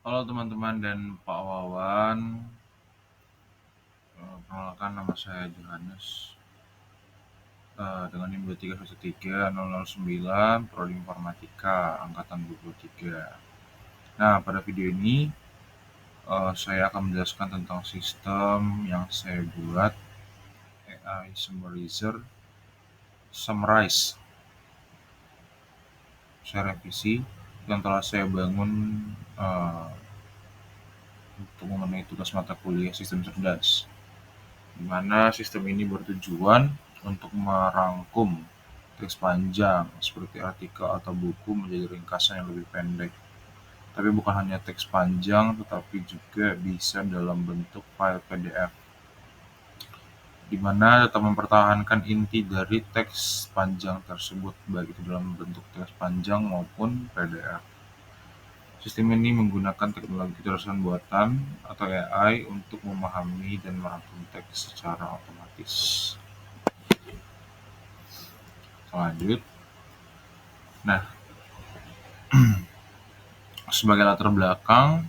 Halo teman-teman dan Pak Wawan. Perkenalkan nama saya Johannes, dengan NIM 2313009 Prodi Informatika angkatan 23. Nah, pada video ini saya akan menjelaskan tentang sistem yang saya buat, AI Summarize. Saya revisi yang telah saya bangun untuk memenuhi tugas mata kuliah sistem cerdas, di mana sistem ini bertujuan untuk merangkum teks panjang seperti artikel atau buku menjadi ringkasan yang lebih pendek. Tapi bukan hanya teks panjang, tetapi juga bisa dalam bentuk file PDF, di mana tetap mempertahankan inti dari teks panjang tersebut, baik itu dalam bentuk teks panjang maupun PDF. Sistem ini menggunakan teknologi kecerdasan buatan atau AI untuk memahami dan merangkum teks secara otomatis. Lanjut. Nah, sebagai latar belakang,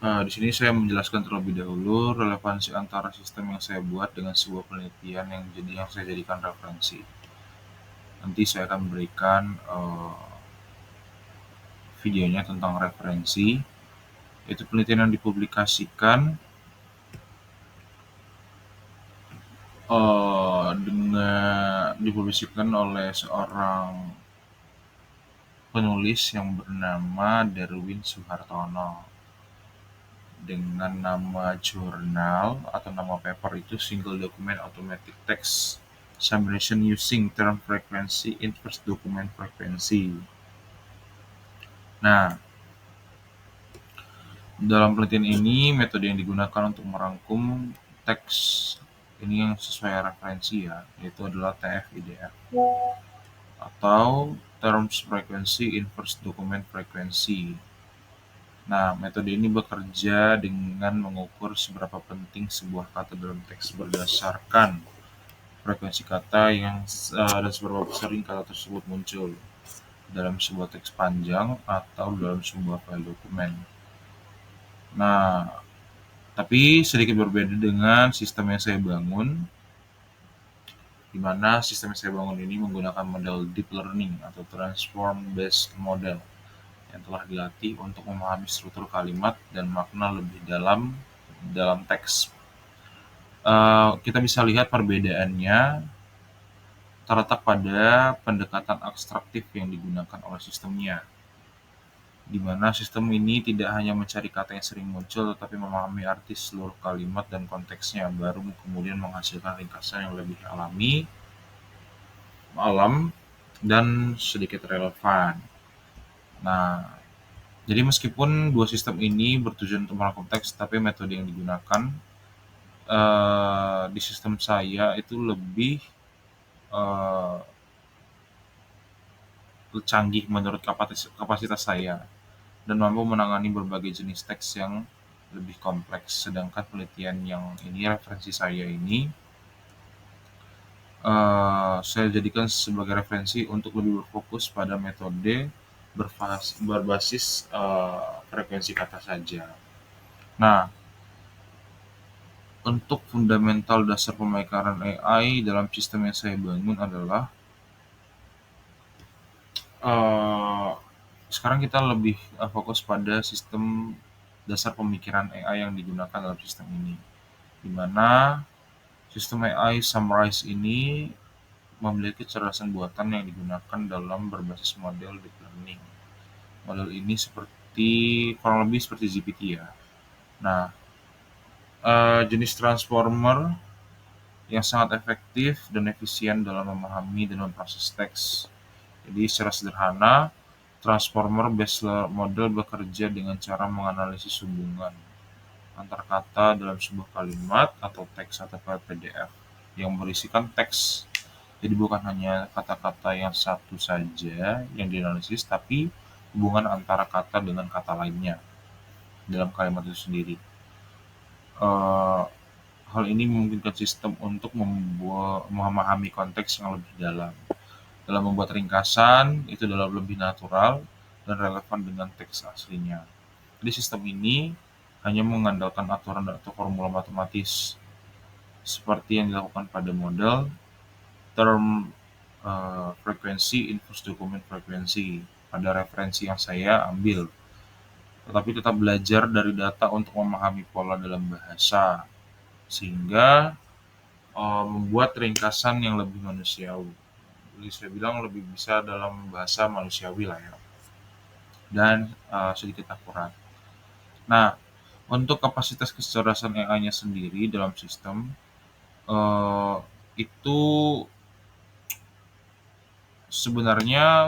di sini saya menjelaskan terlebih dahulu relevansi antara sistem yang saya buat dengan sebuah penelitian yang saya jadikan referensi. Nanti saya akan memberikan videonya tentang referensi, yaitu penelitian yang dipublikasikan oleh seorang penulis yang bernama Darwin Suhartono, dengan nama jurnal atau nama paper itu Single Document Automatic Text Summarization Using Term Frequency Inverse Document Frequency. Nah, dalam penelitian ini metode yang digunakan untuk merangkum teks ini yang sesuai referensi ya, yaitu adalah TF-IDF atau Terms Frequency Inverse Document Frequency. Nah, metode ini bekerja dengan mengukur seberapa penting sebuah kata dalam teks berdasarkan frekuensi kata dan seberapa sering kata tersebut muncul dalam sebuah teks panjang atau dalam sebuah file dokumen. Nah, tapi sedikit berbeda dengan sistem yang saya bangun, di mana sistem yang saya bangun ini menggunakan model deep learning atau transform based model yang telah dilatih untuk memahami struktur kalimat dan makna lebih dalam teks. Kita bisa lihat perbedaannya terletak pada pendekatan abstraktif yang digunakan oleh sistemnya, di mana sistem ini tidak hanya mencari kata yang sering muncul, tetapi memahami arti seluruh kalimat dan konteksnya, baru kemudian menghasilkan ringkasan yang lebih alam, dan sedikit relevan. Nah, jadi meskipun dua sistem ini bertujuan untuk merangkum teks, tapi metode yang digunakan di sistem saya itu lebih uh, canggih menurut kapasitas saya dan mampu menangani berbagai jenis teks yang lebih kompleks. Sedangkan penelitian yang ini, referensi saya ini, saya jadikan sebagai referensi untuk lebih berfokus pada metode berbasis frekuensi kata saja. Nah, untuk fundamental dasar pemekaran AI dalam sistem yang saya bangun adalah sekarang kita lebih fokus pada sistem dasar pemikiran AI yang digunakan dalam sistem ini, di mana sistem AI Summarize ini memiliki kecerdasan buatan yang digunakan dalam berbasis model deep learning. Model ini kurang lebih seperti GPT ya. Nah, jenis transformer yang sangat efektif dan efisien dalam memahami dan memproses teks. Jadi secara sederhana, transformer based model bekerja dengan cara menganalisis hubungan antar kata dalam sebuah kalimat atau teks atau file PDF yang berisikan teks. Jadi bukan hanya kata-kata yang satu saja yang dianalisis, tapi hubungan antara kata dengan kata lainnya dalam kalimat itu sendiri. Hal ini memungkinkan sistem untuk memahami konteks yang lebih dalam membuat ringkasan itu dalam lebih natural dan relevan dengan teks aslinya. Jadi sistem ini hanya mengandalkan aturan atau formula matematis seperti yang dilakukan pada model term frekuensi inverse dokumen frekuensi pada referensi yang saya ambil, tetapi tetap belajar dari data untuk memahami pola dalam bahasa sehingga membuat ringkasan yang lebih manusiawi. Jadi saya bilang lebih bisa dalam bahasa manusiawi lah ya, dan sedikit akurat. Nah, untuk kapasitas kecerdasan AI-nya sendiri dalam sistem eh, itu sebenarnya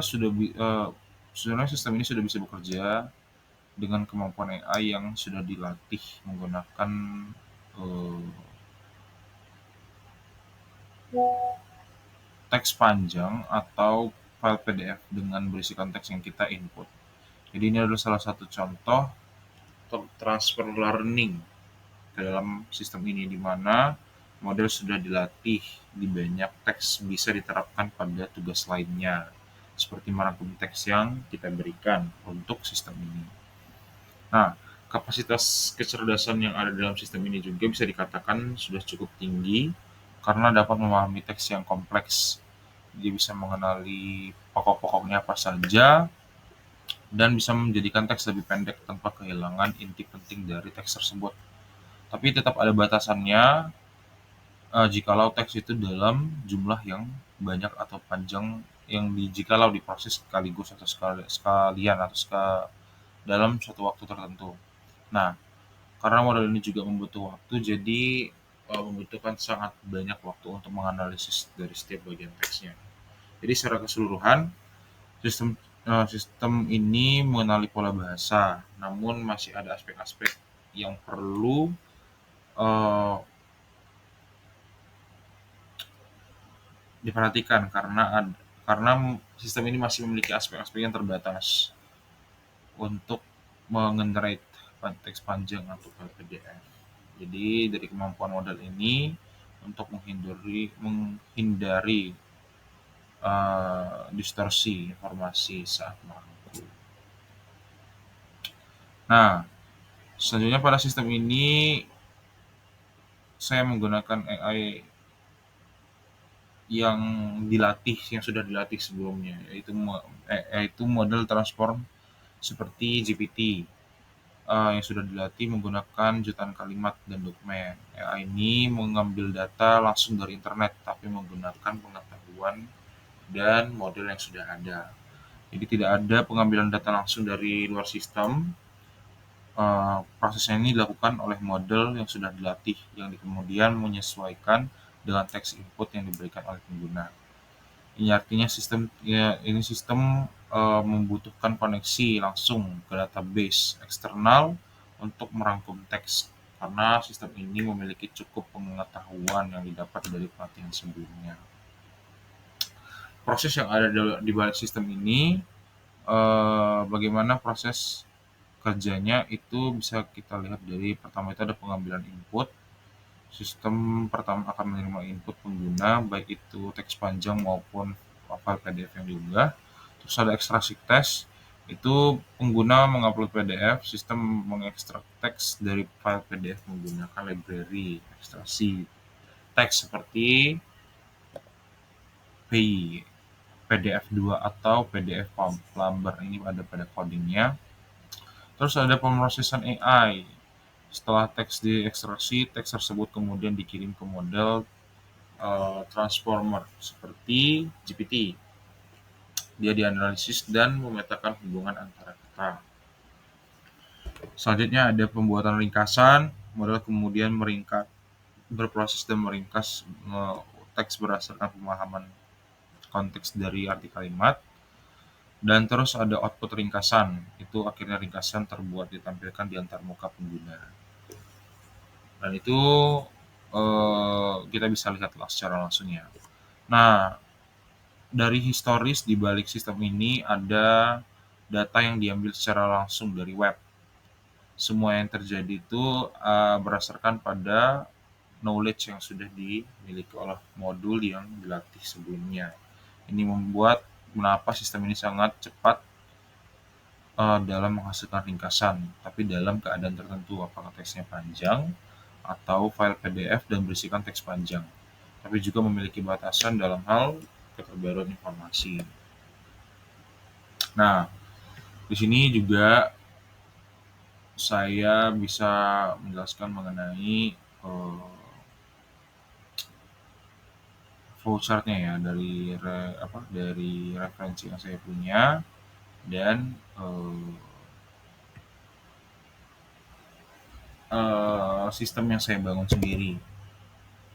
sebenarnya sistem ini sudah bisa bekerja dengan kemampuan AI yang sudah dilatih menggunakan eh, teks panjang atau file PDF dengan berisikan teks yang kita input. Jadi ini adalah salah satu contoh transfer learning ke dalam sistem ini, di mana model sudah dilatih di banyak teks bisa diterapkan pada tugas lainnya, seperti merangkum teks yang kita berikan untuk sistem ini. Nah, kapasitas kecerdasan yang ada dalam sistem ini juga bisa dikatakan sudah cukup tinggi karena dapat memahami teks yang kompleks. Dia bisa mengenali pokok-pokoknya apa saja dan bisa menjadikan teks lebih pendek tanpa kehilangan inti penting dari teks tersebut. Tapi tetap ada batasannya jikalau teks itu dalam jumlah yang banyak atau panjang jikalau diproses sekaligus atau sekalian atau dalam suatu waktu tertentu. Nah, karena model ini juga membutuhkan waktu, jadi membutuhkan sangat banyak waktu untuk menganalisis dari setiap bagian teksnya. Jadi secara keseluruhan, sistem ini mengenali pola bahasa, namun masih ada aspek-aspek yang perlu eh, diperhatikan karena sistem ini masih memiliki aspek-aspek yang terbatas untuk mengenerate teks panjang atau PDF. Jadi dari kemampuan model ini untuk menghindari distorsi informasi saat merangkum. Nah, selanjutnya pada sistem ini saya menggunakan AI yang sudah dilatih sebelumnya, yaitu model transform seperti GPT yang sudah dilatih menggunakan jutaan kalimat dan dokumen. AI ini mengambil data langsung dari internet, tapi menggunakan pengetahuan dan model yang sudah ada. Jadi tidak ada pengambilan data langsung dari luar sistem. Prosesnya ini dilakukan oleh model yang sudah dilatih, yang kemudian menyesuaikan dengan teks input yang diberikan oleh pengguna. Ini artinya sistem membutuhkan koneksi langsung ke database eksternal untuk merangkum teks, karena sistem ini memiliki cukup pengetahuan yang didapat dari pelatihan sebelumnya. Proses yang ada di balik sistem ini, bagaimana proses kerjanya itu bisa kita lihat dari pertama itu ada pengambilan input. Sistem pertama akan menerima input pengguna, baik itu teks panjang maupun file PDF yang diunggah. Terus ada ekstraksi teks, itu pengguna mengupload PDF, sistem mengekstrak teks dari file PDF menggunakan library ekstraksi teks seperti PI, PDF2 atau PDF Plumber, ini ada pada codingnya. Terus ada pemrosesan AI. Setelah teks diekstraksi, teks tersebut kemudian dikirim ke model transformer seperti GPT. Dia dianalisis dan memetakan hubungan antara kata. Selanjutnya ada pembuatan ringkasan. Model kemudian berproses dan meringkas teks berdasarkan pemahaman konteks dari arti kalimat. Dan terus ada output ringkasan. Itu akhirnya ringkasan terbuat ditampilkan di antarmuka pengguna. Dan itu kita bisa lihatlah secara langsungnya. Nah, dari historis di balik sistem ini ada data yang diambil secara langsung dari web. Semua yang terjadi itu berdasarkan pada knowledge yang sudah dimiliki oleh modul yang dilatih sebelumnya. Ini membuat mengapa sistem ini sangat cepat dalam menghasilkan ringkasan, tapi dalam keadaan tertentu, apakah teksnya panjang atau file PDF dan berisikan teks panjang, tapi juga memiliki batasan dalam hal keterbaruan informasi. Nah, di sini juga saya bisa menjelaskan mengenai flowchart-nya ya dari referensi yang saya punya dan sistem yang saya bangun sendiri.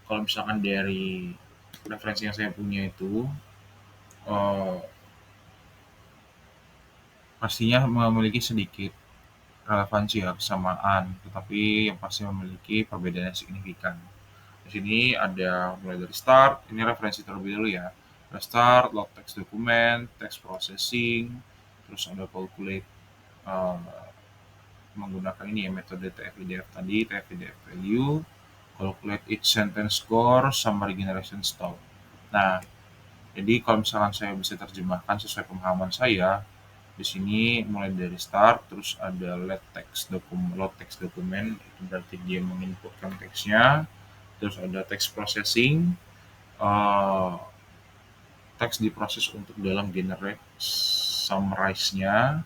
Kalau misalkan dari referensi yang saya punya itu eh, pastinya memiliki sedikit relevansi ya kesamaan, tetapi yang pasti memiliki perbedaan yang signifikan. Di sini ada mulai dari start, ini referensi terlebih dahulu ya. Ada start, load text dokumen, text processing, terus ada calculate eh, menggunakan ini ya metode TF-IDF tadi, TF-IDF value, calculate each sentence score, summary generation stop. Nah, jadi kalau misalkan saya bisa terjemahkan sesuai pemahaman saya, di sini mulai dari start, terus ada load text dokumen, itu berarti dia menginputkan teksnya, terus ada text processing, uh, teks diproses untuk dalam generate summarize-nya,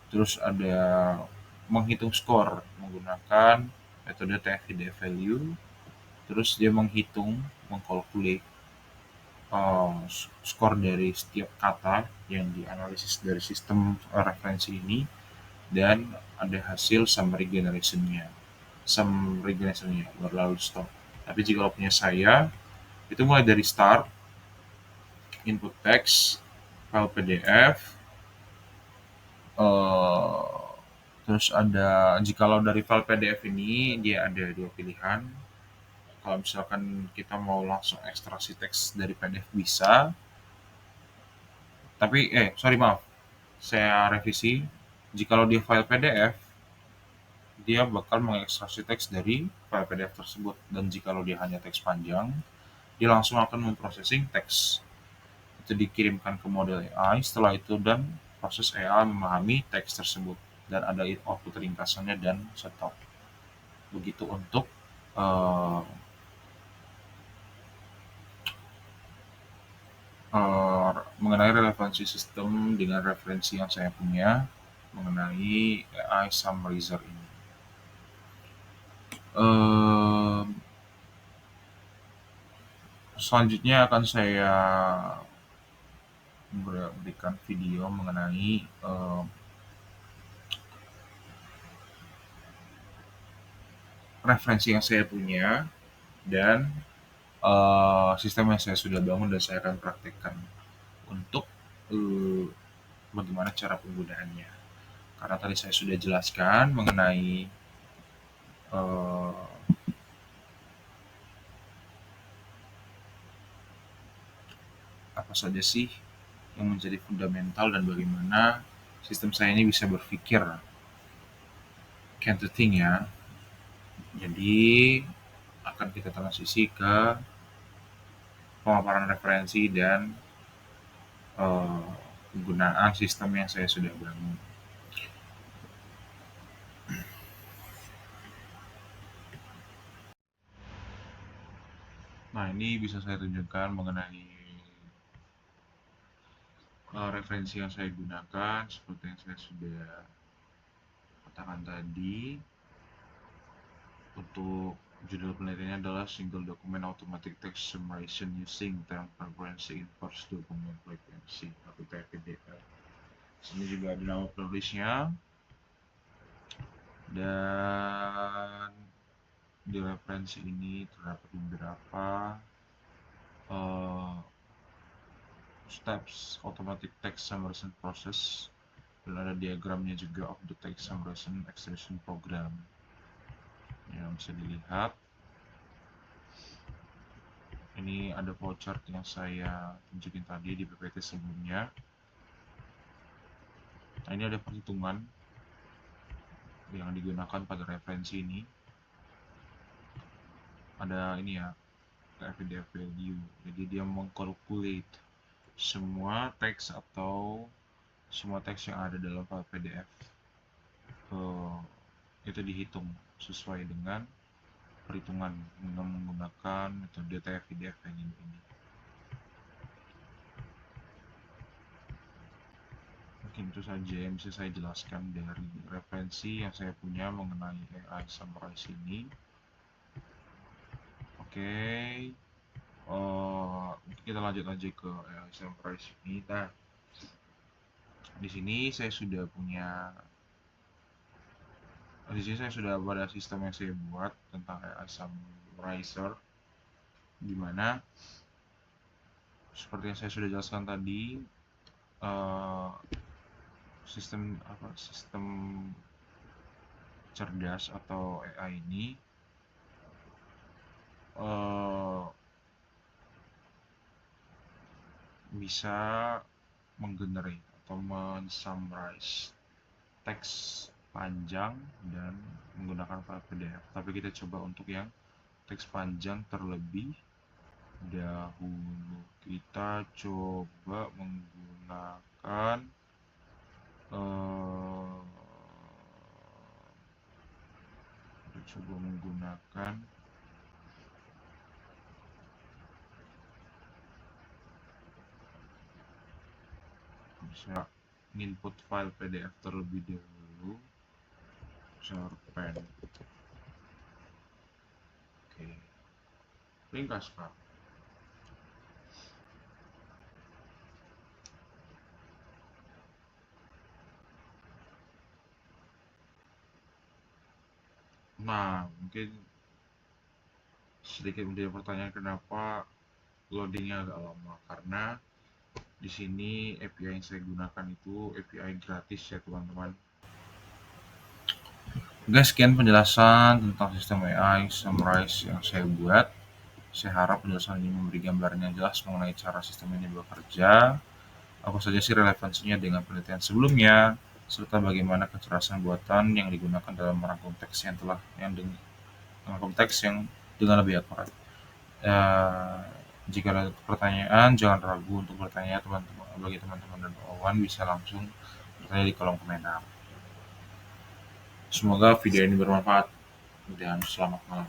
terus ada menghitung skor menggunakan metode TF-IDF value, terus dia mengkalkulate skor dari setiap kata yang dianalisis dari sistem referensi ini, dan ada hasil summary generation-nya berlalu stop. Tapi jika punya saya itu mulai dari start, input text, file PDF, eh, terus ada jikalau dari file PDF ini dia ada dua pilihan. Kalau misalkan kita mau langsung ekstraksi teks dari PDF bisa, tapi sorry maaf, saya revisi. Jikalau di file PDF, dia bakal mengekstraksi teks dari file PDF tersebut, dan jikalau dia hanya teks panjang, dia langsung akan memprosesing teks. Itu dikirimkan ke model AI, setelah itu dan proses AI memahami teks tersebut dan ada output ringkasannya dan stop. Begitu untuk uh, mengenai relevansi sistem dengan referensi yang saya punya mengenai AI Summarizer ini. Uh, Selanjutnya akan saya berikan video mengenai referensi yang saya punya dan sistem yang saya sudah bangun dan saya akan praktekkan untuk bagaimana cara penggunaannya. Karena tadi saya sudah jelaskan mengenai uh, apa saja sih yang menjadi fundamental dan bagaimana sistem saya ini bisa berpikir can to think ya. Jadi akan kita transisi ke pemaparan referensi dan penggunaan sistem yang saya sudah bangun. Nah, ini bisa saya tunjukkan mengenai referensi yang saya gunakan seperti yang saya sudah katakan tadi. Untuk judul penelitiannya adalah Single Document Automatic Text Summarization Using Term Frequency Inverse Document Frequency atau TFDF. Sini juga ada nama penulisnya dan di referensi ini terdapat beberapa uh, steps automatic text summarization process, dan ada diagramnya juga of the text summarization extension program yang bisa dilihat. Ini ada flowchart yang saya tunjukin tadi di PPT sebelumnya. Nah, ini ada perhitungan yang digunakan pada referensi ini. Ada ini ya, FDF value. Jadi dia mengkalkulate semua teks atau semua teks yang ada dalam file PDF itu dihitung sesuai dengan perhitungan dengan menggunakan metode TF-IDF yang ini. Mungkin itu saja yang bisa saya jelaskan dari referensi yang saya punya mengenai AI Summarize ini. Oke, kita lanjut aja ke AI Summarize ini. Nah, di sini saya sudah ada sistem yang saya buat tentang AI Summarizer, di mana seperti yang saya sudah jelaskan tadi, sistem cerdas atau AI ini bisa menggenerate atau mensummarize teks panjang dan menggunakan file PDF. Tapi kita coba untuk yang teks panjang terlebih dahulu. Kita coba menggunakan bisa input file PDF terlebih dahulu, cerpen. Oke, ringkas Pak. Nah, mungkin sedikit menjadi pertanyaan kenapa loadingnya agak lama, karena di sini API yang saya gunakan itu API gratis ya teman-teman. Oke, sekian penjelasan tentang sistem AI Summarize yang saya buat. Saya harap penjelasan ini memberi gambaran yang jelas mengenai cara sistem ini bekerja, apa saja sih relevansinya dengan penelitian sebelumnya, serta bagaimana kecerdasan buatan yang digunakan dalam merangkum teks dengan lebih akurat. Jika ada pertanyaan, jangan ragu untuk bertanya teman-teman. Bagi teman-teman dan kawan bisa langsung bertanya di kolom komentar. Semoga video ini bermanfaat dan selamat malam.